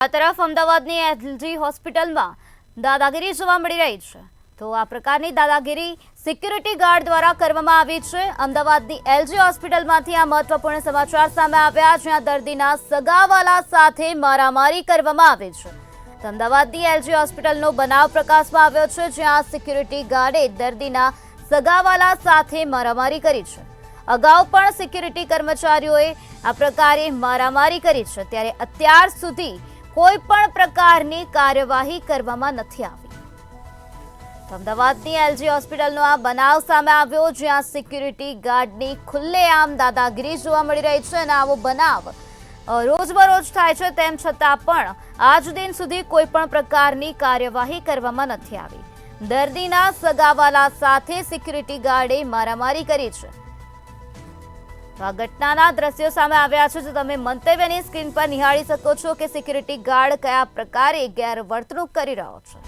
આ તરફ અમદાવાદની એલજી હોસ્પિટલમાં દાદાગીરી જોવા મળી રહી છે. તો આ પ્રકારની દાદાગીરી સિક્યુરિટી ગાર્ડ દ્વારા કરવામાં આવી છે. અમદાવાદની એલજી હોસ્પિટલમાંથી આ મહત્વપૂર્ણ સમાચાર સામે આવ્યા, જ્યાં દર્દીના સગાવાલા સાથે મારામારી કરવામાં આવી છે. તો અમદાવાદની એલજી હોસ્પિટલનો બનાવ પ્રકાશમાં આવ્યો છે, જ્યાં સિક્યુરિટી ગાર્ડે દર્દીના સગાવાલા સાથે મારામારી કરી છે. અગાઉ પણ સિક્યુરિટી કર્મચારીઓએ આ પ્રકારે મારામારી કરી છે, ત્યારે અત્યાર સુધી કોઈ પણ પ્રકારની કાર્યવાહી કરવામાં નથી આવી. અમદાવાદની એલજી હોસ્પિટલનો આ બનાવ સામે આવ્યો, જ્યાં સિક્યુરિટી ગાર્ડની ખુલ્લેઆમ દાદાગીરી જોવા મળી રહી છે. અને આવો બનાવ રોજબરોજ થાય છે, તેમ છતાં પણ આજ દિન સુધી કોઈ પણ પ્રકારની કાર્યવાહી કરવામાં નથી આવી. દર્દીના સગાવાલા સાથે સિક્યુરિટી ગાર્ડે મારામારી કરી છે. આ ઘટનાના દ્રશ્યો સામે આવ્યા છે, જો તમે મંતવ્યની સ્ક્રીન પર નિહાળી શકો છો કે સિક્યુરિટી ગાર્ડ કયા પ્રકારે ગેરવર્તણૂક કરી રહ્યો છે.